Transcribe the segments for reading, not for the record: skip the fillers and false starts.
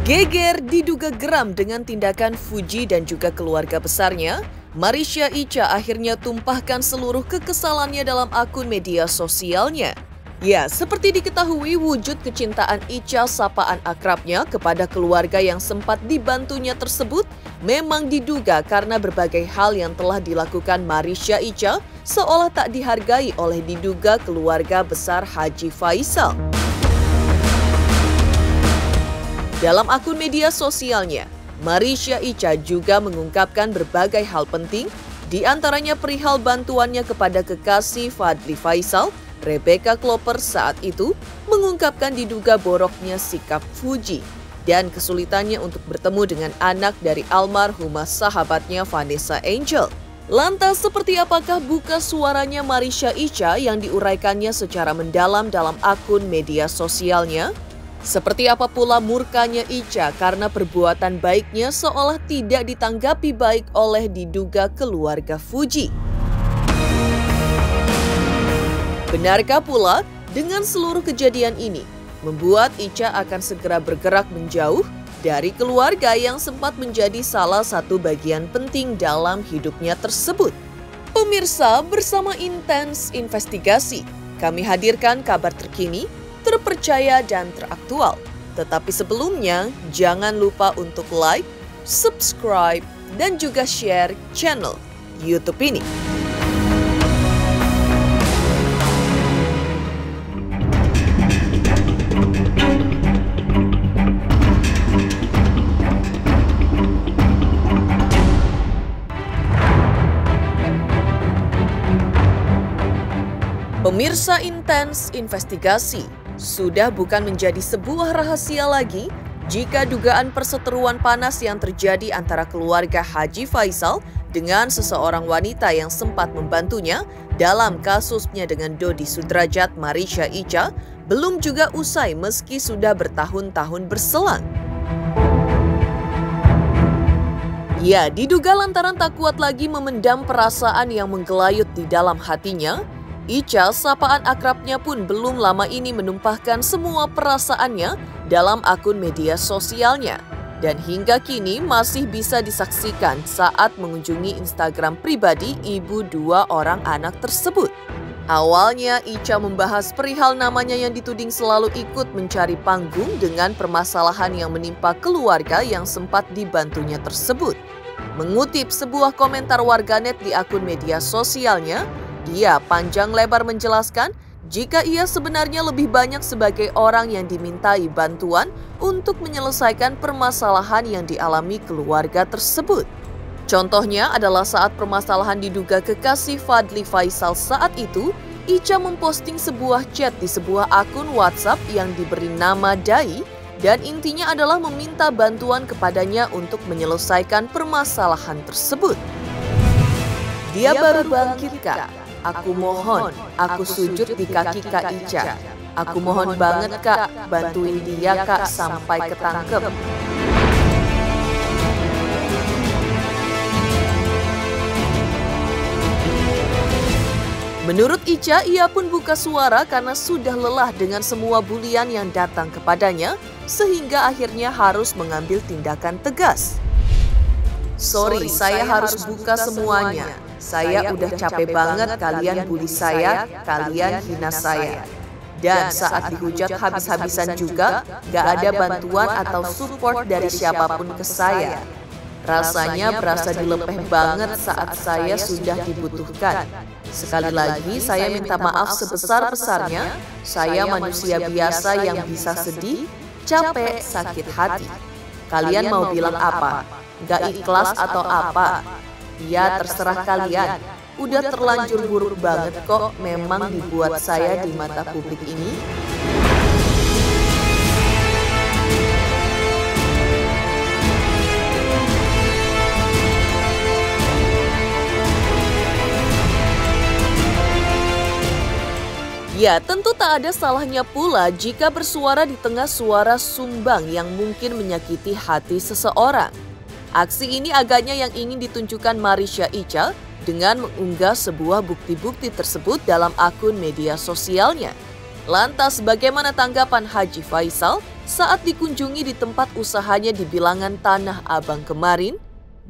Geger diduga geram dengan tindakan Fuji dan juga keluarga besarnya, Marisha Icha akhirnya tumpahkan seluruh kekesalannya dalam akun media sosialnya. Ya, seperti diketahui wujud kecintaan Icha sapaan akrabnya kepada keluarga yang sempat dibantunya tersebut memang diduga karena berbagai hal yang telah dilakukan Marisha Icha seolah tak dihargai oleh diduga keluarga besar Haji Faisal. Dalam akun media sosialnya, Marisha Icha juga mengungkapkan berbagai hal penting, di antaranya perihal bantuannya kepada kekasih Fadly Faisal, Rebecca Klopper saat itu, mengungkapkan diduga boroknya sikap Fuji, dan kesulitannya untuk bertemu dengan anak dari almarhumah sahabatnya Vanessa Angel. Lantas seperti apakah buka suaranya Marisha Icha yang diuraikannya secara mendalam dalam akun media sosialnya? Seperti apa pula murkanya Icha karena perbuatan baiknya seolah tidak ditanggapi baik oleh diduga keluarga Fuji. Benarkah pula dengan seluruh kejadian ini membuat Icha akan segera bergerak menjauh dari keluarga yang sempat menjadi salah satu bagian penting dalam hidupnya tersebut? Pemirsa, bersama Intens Investigasi, kami hadirkan kabar terkini, terpercaya dan teraktual. Tetapi sebelumnya, jangan lupa untuk like, subscribe, dan juga share channel YouTube ini. Pemirsa Intens Investigasi, sudah bukan menjadi sebuah rahasia lagi jika dugaan perseteruan panas yang terjadi antara keluarga Haji Faisal dengan seseorang wanita yang sempat membantunya dalam kasusnya dengan Dodi Sudrajat Marisha Icha belum juga usai meski sudah bertahun-tahun berselang. Ya, diduga lantaran tak kuat lagi memendam perasaan yang menggelayut di dalam hatinya, Icha, sapaan akrabnya pun belum lama ini menumpahkan semua perasaannya dalam akun media sosialnya. Dan hingga kini masih bisa disaksikan saat mengunjungi Instagram pribadi ibu dua orang anak tersebut. Awalnya Icha membahas perihal namanya yang dituding selalu ikut mencari panggung dengan permasalahan yang menimpa keluarga yang sempat dibantunya tersebut. Mengutip sebuah komentar warganet di akun media sosialnya, ia panjang lebar menjelaskan jika ia sebenarnya lebih banyak sebagai orang yang dimintai bantuan untuk menyelesaikan permasalahan yang dialami keluarga tersebut. Contohnya adalah saat permasalahan diduga kekasih Fadly Faisal saat itu, Icha memposting sebuah chat di sebuah akun WhatsApp yang diberi nama Dai dan intinya adalah meminta bantuan kepadanya untuk menyelesaikan permasalahan tersebut. Dia baru bangkit, Kak. Aku mohon, aku sujud di kaki Kak Icha. Aku mohon banget, Kak, bantuin dia, Kak, sampai ketangkep. Menurut Icha, ia pun buka suara karena sudah lelah dengan semua bulian yang datang kepadanya, sehingga akhirnya harus mengambil tindakan tegas. Sorry, saya harus buka semuanya. Saya udah capek banget kalian bully saya, kalian hina saya. Dan saat dihujat habis-habisan juga, gak ada bantuan atau support dari siapapun ke saya. Rasanya berasa dilepeh banget saat saya sudah dibutuhkan. Sekali lagi saya minta maaf sebesar-besarnya, saya manusia biasa yang bisa sedih, capek, sakit hati. Kalian mau bilang apa? Gak ikhlas atau apa? Ya terserah kalian, udah terlanjur buruk banget kok memang dibuat saya di mata publik ini. Ya, tentu tak ada salahnya pula jika bersuara di tengah suara sumbang yang mungkin menyakiti hati seseorang. Aksi ini agaknya yang ingin ditunjukkan Marisha Icha dengan mengunggah sebuah bukti-bukti tersebut dalam akun media sosialnya. Lantas bagaimana tanggapan Haji Faisal saat dikunjungi di tempat usahanya di bilangan Tanah Abang kemarin?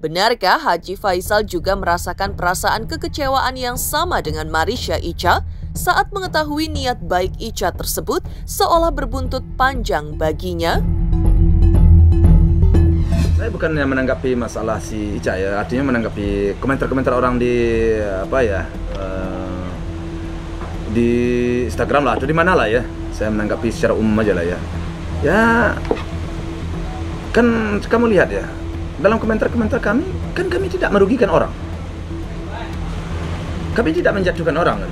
Benarkah Haji Faisal juga merasakan perasaan kekecewaan yang sama dengan Marisha Icha saat mengetahui niat baik Icha tersebut seolah berbuntut panjang baginya? Saya bukannya menanggapi masalah si Icha ya, artinya menanggapi komentar-komentar orang di di Instagram lah atau di mana lah ya. Saya menanggapi secara umum aja lah ya. Ya, kan kamu lihat ya, dalam komentar-komentar kami, kan kami tidak merugikan orang. Kami tidak menjatuhkan orang kan.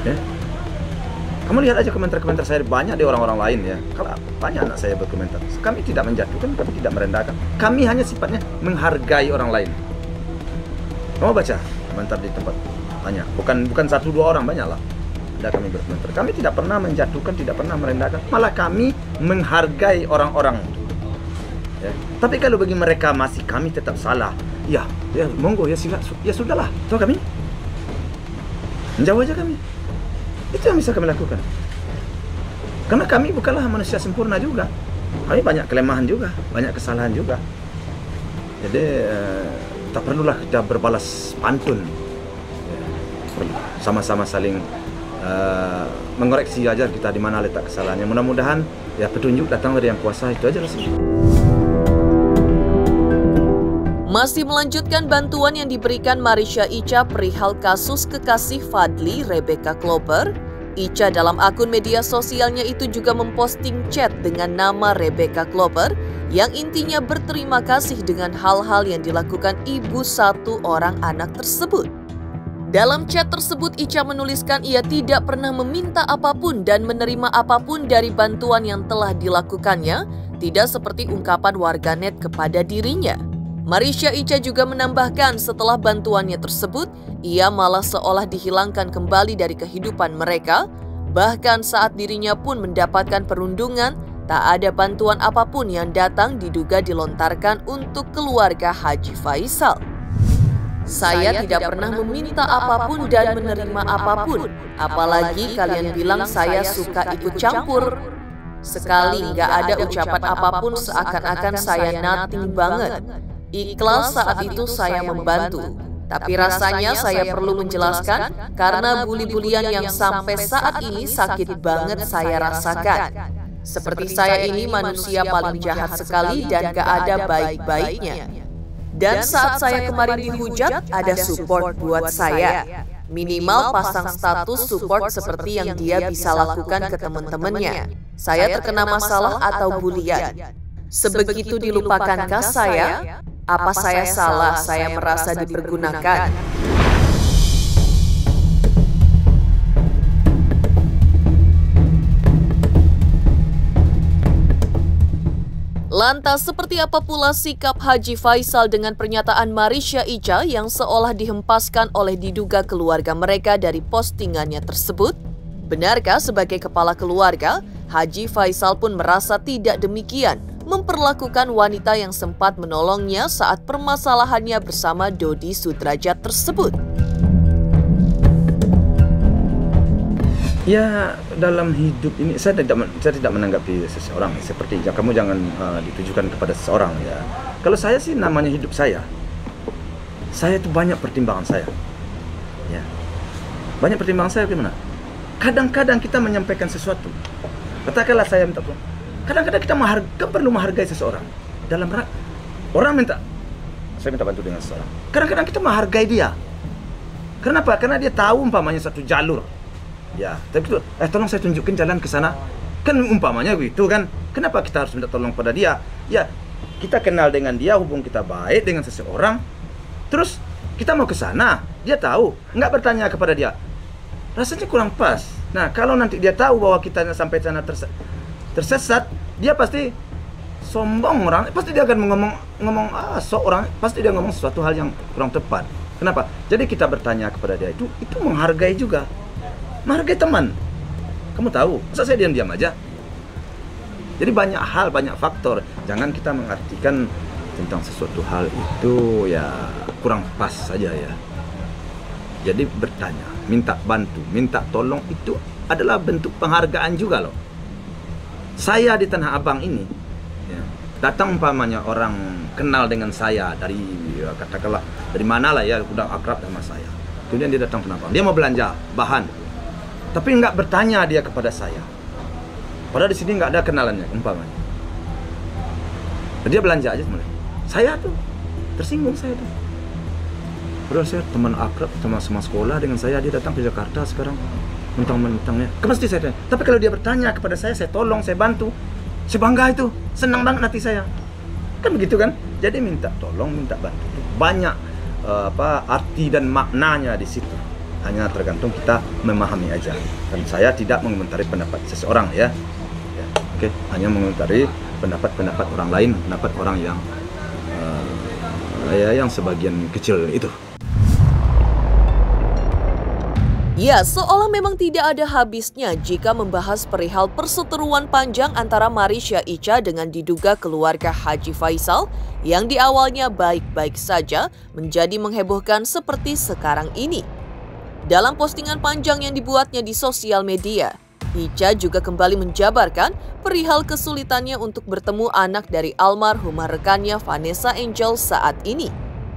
Ya. Kamu lihat aja komentar-komentar saya banyak di orang-orang lain ya. Kalau banyak anak saya berkomentar, kami tidak menjatuhkan, kami tidak merendahkan. Kami hanya sifatnya menghargai orang lain. Kamu baca komentar di tempat banyak, bukan satu dua orang, banyak lah. Ada kami berkomentar. Kami tidak pernah menjatuhkan, tidak pernah merendahkan. Malah kami menghargai orang-orang. Ya. Tapi kalau bagi mereka masih kami tetap salah, ya monggo ya sudahlah. Tahu kami menjauh aja kami. Itu yang bisa kami lakukan. Karena kami bukanlah manusia sempurna juga. Kami banyak kelemahan juga, banyak kesalahan juga. Jadi tak perlulah kita berbalas pantun. Sama-sama saling mengoreksi aja kita di mana letak kesalahannya. Mudah-mudahan ya petunjuk datang dari Yang Kuasa, itu aja rasanya. Masih melanjutkan bantuan yang diberikan Marisha Icha perihal kasus kekasih Fadli, Rebecca Klopper, Icha dalam akun media sosialnya itu juga memposting chat dengan nama Rebecca Klopper yang intinya berterima kasih dengan hal-hal yang dilakukan ibu satu orang anak tersebut. Dalam chat tersebut, Icha menuliskan ia tidak pernah meminta apapun dan menerima apapun dari bantuan yang telah dilakukannya, tidak seperti ungkapan warganet kepada dirinya. Marisha Icha juga menambahkan setelah bantuannya tersebut, ia malah seolah dihilangkan kembali dari kehidupan mereka, bahkan saat dirinya pun mendapatkan perundungan, tak ada bantuan apapun yang datang diduga dilontarkan untuk keluarga Haji Faisal. Saya tidak pernah meminta apapun dan menerima apapun, apalagi kalian bilang saya suka ikut campur. Sekali nggak ada ucapan apapun seakan-akan saya nothing banget. Ikhlas saat itu saya membantu, tapi rasanya saya perlu menjelaskan karena bully-bulian yang sampai saat ini sakit banget saya rasakan. Seperti saya ini manusia paling jahat sekali dan gak ada baik-baiknya. Dan saat saya kemarin dihujat, ada support buat saya. Minimal pasang status support seperti yang dia bisa lakukan ke teman-temannya. Saya terkena masalah atau bulian. Sebegitu dilupakankah saya? Apa saya salah? Saya merasa dipergunakan. Lantas seperti apa pula sikap Haji Faisal dengan pernyataan Marisha Icha yang seolah dihempaskan oleh diduga keluarga mereka dari postingannya tersebut? Benarkah sebagai kepala keluarga, Haji Faisal pun merasa tidak demikian, memperlakukan wanita yang sempat menolongnya saat permasalahannya bersama Dodi Sudrajat tersebut? Ya, dalam hidup ini saya tidak menanggapi seseorang seperti ya, kamu jangan ditujukan kepada seseorang ya. Kalau saya sih namanya hidup saya itu banyak pertimbangan saya. Ya. Banyak pertimbangan saya gimana? Kadang-kadang kita menyampaikan sesuatu. Katakanlah saya minta tolong. Kadang-kadang kita perlu menghargai seseorang. Dalam orang saya minta bantu dengan seseorang. Kadang-kadang kita menghargai dia. Kenapa? Karena dia tahu umpamanya satu jalur. Ya, tapi itu, tolong saya tunjukin jalan ke sana. Kan umpamanya begitu kan. Kenapa kita harus minta tolong pada dia? Ya, kita kenal dengan dia, hubung kita baik dengan seseorang. Terus kita mau ke sana, dia tahu, nggak bertanya kepada dia. Rasanya kurang pas. Nah, kalau nanti dia tahu bahwa kita sampai sana tersesat, dia pasti sombong orang. Pasti dia akan ngomong seorang, pasti dia ngomong sesuatu hal yang kurang tepat. Kenapa? Jadi kita bertanya kepada dia itu menghargai juga. Menghargai teman. Kamu tahu, masa saya diam-diam aja? Jadi banyak hal, banyak faktor. Jangan kita mengartikan tentang sesuatu hal itu ya kurang pas saja ya. Jadi bertanya, minta bantu, minta tolong itu adalah bentuk penghargaan juga loh. Saya di Tanah Abang ini, ya, datang umpamanya orang kenal dengan saya dari ya, katakanlah dari mana lah ya, udah akrab sama saya. Kemudian dia datang ke Tanah Abang, dia mau belanja bahan, tapi nggak bertanya dia kepada saya. Padahal di sini nggak ada kenalannya umpamanya. Dia belanja aja mulai. Saya tuh tersinggung saya tuh. Padahal saya teman akrab, sama sekolah dengan saya, dia datang ke Jakarta sekarang mentang-mentangnya. Mesti saya tanya. Tapi kalau dia bertanya kepada saya tolong, saya bantu. Saya bangga itu, senang banget hati saya. Kan begitu kan? Jadi minta tolong, minta bantu. Banyak arti dan maknanya di situ. Hanya tergantung kita memahami aja. Dan saya tidak mengomentari pendapat seseorang ya. Oke, hanya mengomentari pendapat orang lain, pendapat orang yang sebagian kecil itu. Ya, seolah memang tidak ada habisnya jika membahas perihal perseteruan panjang antara Marisha Icha dengan diduga keluarga Haji Faisal yang di awalnya baik-baik saja menjadi menghebohkan seperti sekarang ini. Dalam postingan panjang yang dibuatnya di sosial media, Icha juga kembali menjabarkan perihal kesulitannya untuk bertemu anak dari almarhumah rekannya Vanessa Angel saat ini.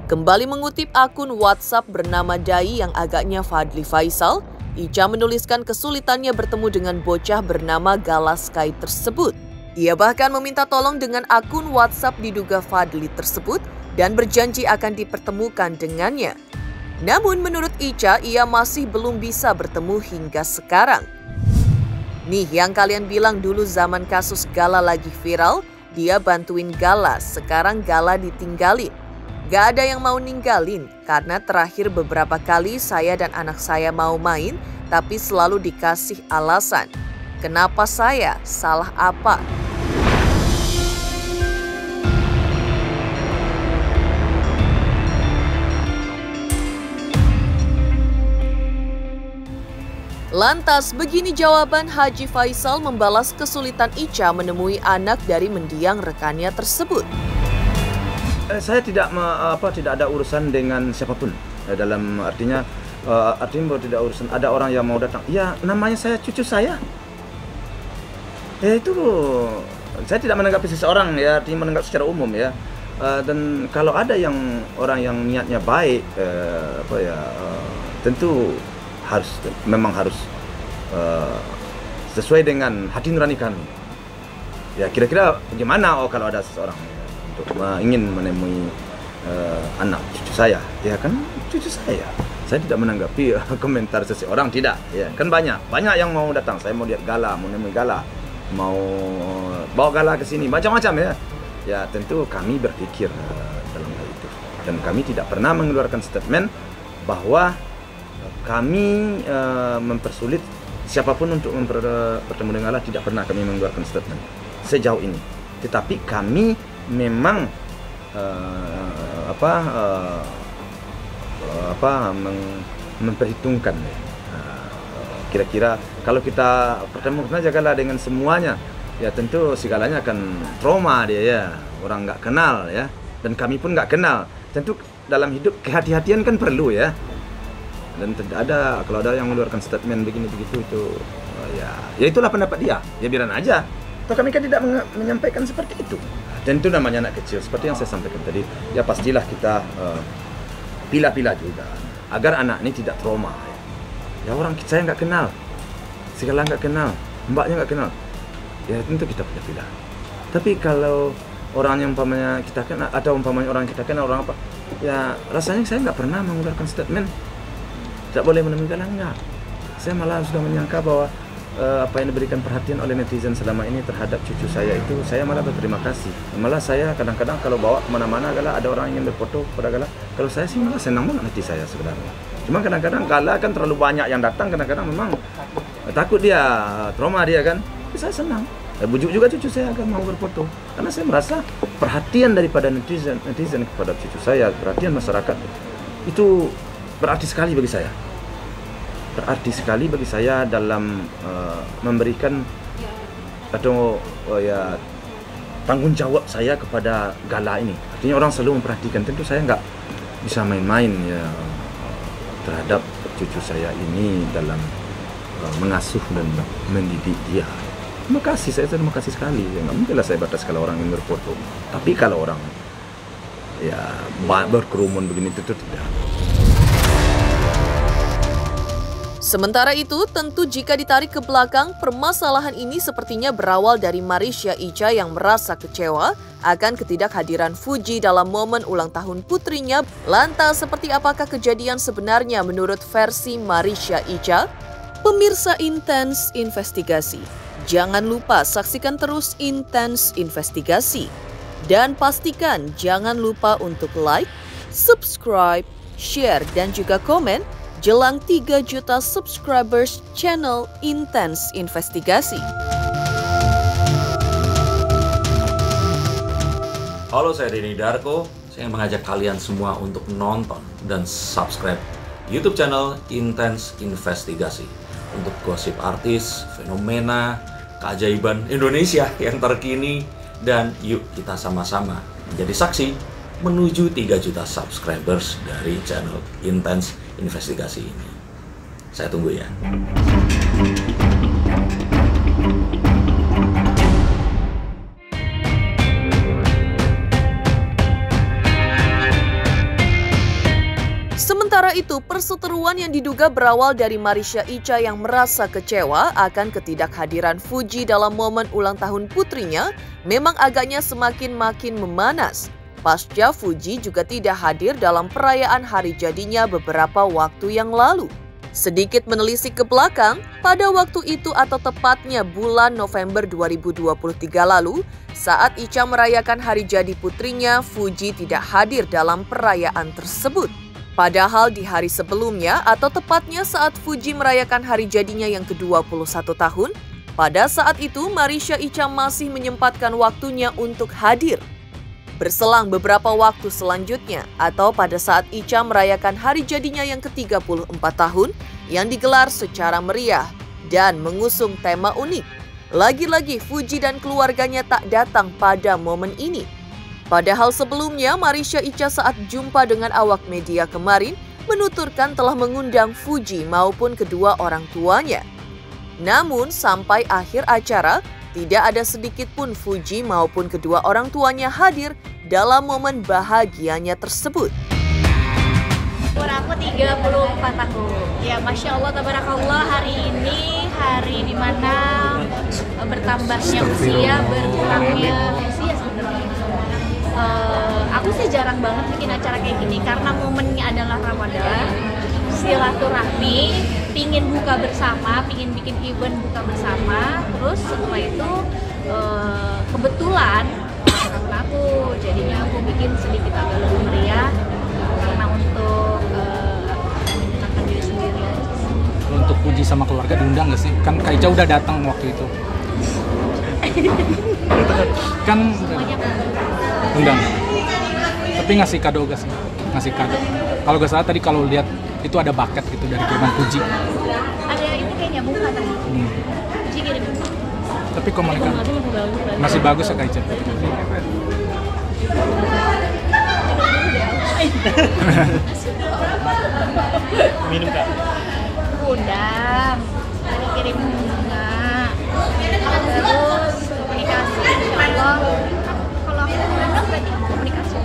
Kembali mengutip akun WhatsApp bernama Dai yang agaknya Fadli Faisal, Icha menuliskan kesulitannya bertemu dengan bocah bernama Gala Sky tersebut. Ia bahkan meminta tolong dengan akun WhatsApp diduga Fadli tersebut dan berjanji akan dipertemukan dengannya. Namun menurut Icha, ia masih belum bisa bertemu hingga sekarang. Nih yang kalian bilang dulu zaman kasus Gala lagi viral, dia bantuin Gala, sekarang Gala ditinggalin. Gak ada yang mau ninggalin, karena terakhir beberapa kali saya dan anak saya mau main, tapi selalu dikasih alasan. Kenapa saya? Salah apa? Lantas, begini jawaban Haji Faisal membalas kesulitan Icha menemui anak dari mendiang rekannya tersebut. Saya tidak ada urusan dengan siapapun. Dalam artinya bahwa tidak urusan ada orang yang mau datang. Ya, namanya saya cucu saya. Ya itu saya tidak menanggapi seseorang ya, artinya menanggapi secara umum ya. Dan kalau ada orang yang niatnya baik, tentu memang harus sesuai dengan hati nurani kami. Ya kira-kira bagaimana kalau ada seseorang untuk ingin menemui anak cucu saya, ya kan cucu saya. Saya tidak menanggapi komentar seseorang, tidak. Ya kan banyak yang mau datang. Saya mau lihat Gala, mau menemui Gala, mau bawa Gala ke sini, macam-macam ya. Ya tentu kami berpikir dalam hal itu, dan kami tidak pernah mengeluarkan statement bahwa kami mempersulit siapapun untuk bertemu dengan Allah. Tidak pernah kami mengeluarkan statement sejauh ini. Tetapi kami memang memperhitungkan kira-kira kalau kita pertemukan aja Gala dengan semuanya, ya tentu segalanya akan trauma dia ya, orang nggak kenal ya, dan kami pun nggak kenal. Tentu dalam hidup kehati-hatian kan perlu ya, dan tidak ada kalau ada yang mengeluarkan statement begini begitu itu ya itulah pendapat dia, ya biaran aja. Atau kami kan tidak menyampaikan seperti itu. Dan itu namanya anak kecil, seperti yang saya sampaikan tadi. Ya pastilah kita pilah-pilah juga agar anak ini tidak trauma. Ya orang saya nggak kenal, segala nggak kenal, mbaknya nggak kenal. Ya tentu kita pilah-pilah. Tapi kalau orang yang umpamanya kita kenal atau umpamanya orang kita kenal orang apa, ya rasanya saya nggak pernah mengeluarkan statement tidak boleh menemui Gala, enggak. Saya malah sudah menyangka bahwa apa yang diberikan perhatian oleh netizen selama ini terhadap cucu saya itu, saya malah berterima kasih. Malah saya kadang-kadang kalau bawa kemana-mana Gala, ada orang yang berfoto kepada Gala, kalau saya sih malah senang banget hati saya sebenarnya. Cuma kadang-kadang Gala kan terlalu banyak yang datang, kadang-kadang memang takut dia, trauma dia kan. Tapi saya senang. Bujuk juga cucu saya agar mau berfoto, karena saya merasa perhatian daripada netizen kepada cucu saya, perhatian masyarakat itu berarti sekali bagi saya. Berarti sekali bagi saya dalam memberikan atau tanggung jawab saya kepada Gala ini. Artinya orang selalu memperhatikan. Tentu saya nggak bisa main-main ya terhadap cucu saya ini dalam mengasuh dan mendidik dia. terima kasih, saya terima kasih sekali. Ya, nggak mungkin lah saya batas kalau orang yang berfoto. Tapi kalau orang ya berkerumun begini itu tidak. Sementara itu, tentu jika ditarik ke belakang, permasalahan ini sepertinya berawal dari Marisha Icha yang merasa kecewa akan ketidakhadiran Fuji dalam momen ulang tahun putrinya. Lantas, seperti apakah kejadian sebenarnya menurut versi Marisha Icha? Pemirsa Intens Investigasi, jangan lupa saksikan terus Intens Investigasi. Dan pastikan jangan lupa untuk like, subscribe, share, dan juga komen jelang 3 juta subscribers channel Intens Investigasi. Halo, saya Denny Darko. Saya mengajak kalian semua untuk nonton dan subscribe YouTube channel Intens Investigasi untuk gosip artis, fenomena, keajaiban Indonesia yang terkini, dan yuk kita sama-sama menjadi saksi menuju 3 juta subscribers dari channel Intens Investigasi ini. Saya tunggu ya. Sementara itu, perseteruan yang diduga berawal dari Marisha Icha yang merasa kecewa akan ketidakhadiran Fuji dalam momen ulang tahun putrinya memang agaknya semakin-makin memanas. Pasca Fuji juga tidak hadir dalam perayaan hari jadinya beberapa waktu yang lalu. Sedikit menelisik ke belakang, pada waktu itu atau tepatnya bulan November 2023 lalu, saat Icha merayakan hari jadi putrinya, Fuji tidak hadir dalam perayaan tersebut. Padahal di hari sebelumnya atau tepatnya saat Fuji merayakan hari jadinya yang ke-21 tahun, pada saat itu Marisha Icha masih menyempatkan waktunya untuk hadir. Berselang beberapa waktu selanjutnya, atau pada saat Icha merayakan hari jadinya yang ke-34 tahun, yang digelar secara meriah dan mengusung tema unik. Lagi-lagi Fuji dan keluarganya tak datang pada momen ini. Padahal sebelumnya Marisha Icha saat jumpa dengan awak media kemarin, menuturkan telah mengundang Fuji maupun kedua orang tuanya. Namun sampai akhir acara, tidak ada sedikit pun Fuji maupun kedua orang tuanya hadir dalam momen bahagianya tersebut. Umur aku 34 tahun. Ya, Masya Allah, tabarakallah, hari ini hari dimana bertambahnya usia, berkurangnya usia sebenarnya. Aku sih jarang banget bikin acara kayak gini karena momennya adalah Ramadan, silaturahmi, pingin buka bersama, pingin bikin event buka bersama. Terus setelah itu kebetulan teman aku, jadinya aku bikin sedikit agak lebih meriah karena untuk menyenangkan diri sendiri aja. Untuk Fuji sama keluarga diundang nggak sih? Kan Kak Icha udah datang waktu itu. Kan Semuanya undang. Tapi ngasih kado gak sih? Ngasih kado. Kalau gak salah tadi kalau lihat itu ada bucket gitu dari kiriman Fuji. ada ini kayaknya buka tadi. Fuji kirim. Tapi komunikasi masih bagus ya Kak Icha. Minum Kak. Undang, tadi kirim bunga, terus komunikasi, insya Allah. Kalau aku undang berarti aku komunikasi.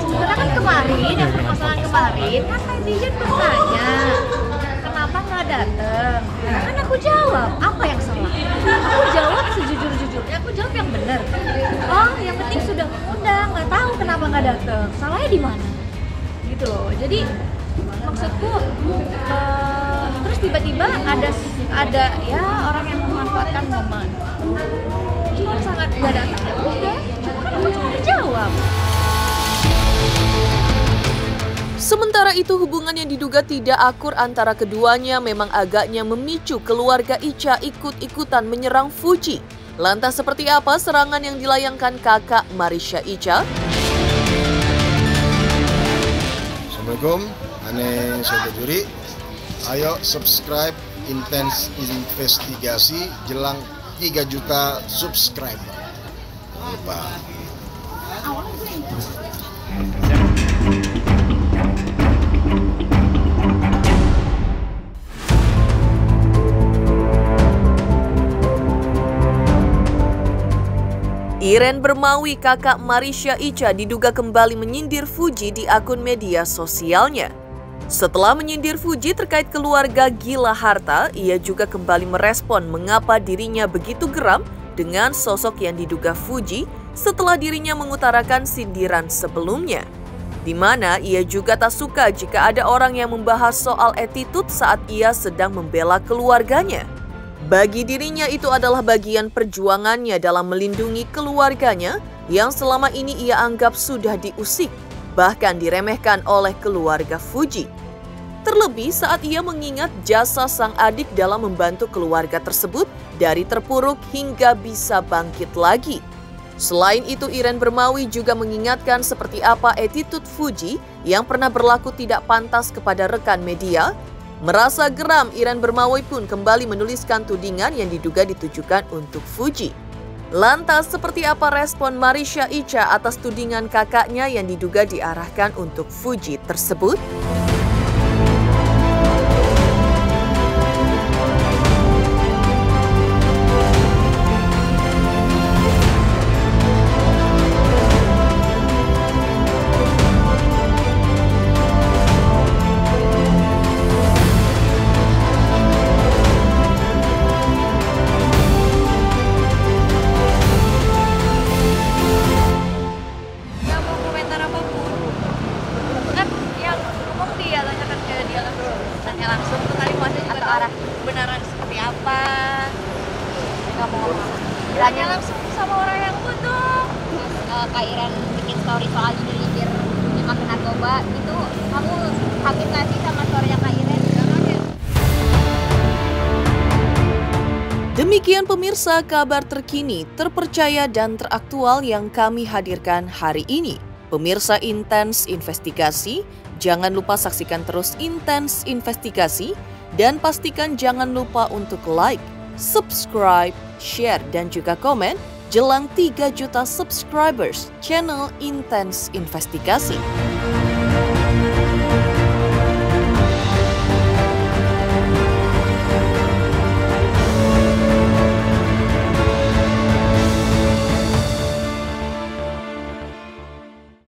Karena kan kemarin, yang permasalahan kemarin, kan netizen bertanya, kenapa nggak dateng? Karena kan aku jawab, apa yang salah? Aku jawab sejujur-jujurnya, aku jawab yang benar. Oh, yang penting sudah mengundang, nggak tahu kenapa nggak dateng. Salahnya di mana? Gitu loh. Jadi maksudku terus tiba-tiba ada ya orang yang memanfaatkan momen. Cuma sangat nggak datang ya udah, kan aku cuma menjawab. Sementara itu, hubungan yang diduga tidak akur antara keduanya memang agaknya memicu keluarga Icha ikut-ikutan menyerang Fuji. Lantas seperti apa serangan yang dilayangkan kakak Marisha Icha? Assalamualaikum, ane Sobat Juri. Ayo subscribe Intens Investigasi jelang 3 juta subscriber. Jangan lupa. Iren Bermawi, kakak Marisha Icha, diduga kembali menyindir Fuji di akun media sosialnya. Setelah menyindir Fuji terkait keluarga gila harta, ia juga kembali merespon mengapa dirinya begitu geram dengan sosok yang diduga Fuji setelah dirinya mengutarakan sindiran sebelumnya, di mana ia juga tak suka jika ada orang yang membahas soal attitude saat ia sedang membela keluarganya. Bagi dirinya itu adalah bagian perjuangannya dalam melindungi keluarganya yang selama ini ia anggap sudah diusik, bahkan diremehkan oleh keluarga Fuji. Terlebih saat ia mengingat jasa sang adik dalam membantu keluarga tersebut dari terpuruk hingga bisa bangkit lagi. Selain itu, Iren Bermawi juga mengingatkan seperti apa attitude Fuji yang pernah berlaku tidak pantas kepada rekan media. Merasa geram, Iren Bermawi pun kembali menuliskan tudingan yang diduga ditujukan untuk Fuji. Lantas, seperti apa respon Marisha Icha atas tudingan kakaknya yang diduga diarahkan untuk Fuji tersebut? Langsung tuh kali puasa juga ke arah kebenaran seperti apa, nggak mau ngomong, bilangnya langsung sama orang yang butuh. Kak Iren bikin story soal nyindir makan narkoba itu, kamu kaget nggak sih sama story-nya Kak Iren? Demikian pemirsa kabar terkini, terpercaya dan teraktual yang kami hadirkan hari ini. Pemirsa Intens Investigasi, jangan lupa saksikan terus Intens Investigasi dan pastikan jangan lupa untuk like, subscribe, share, dan juga komen jelang 3 juta subscribers channel Intens Investigasi.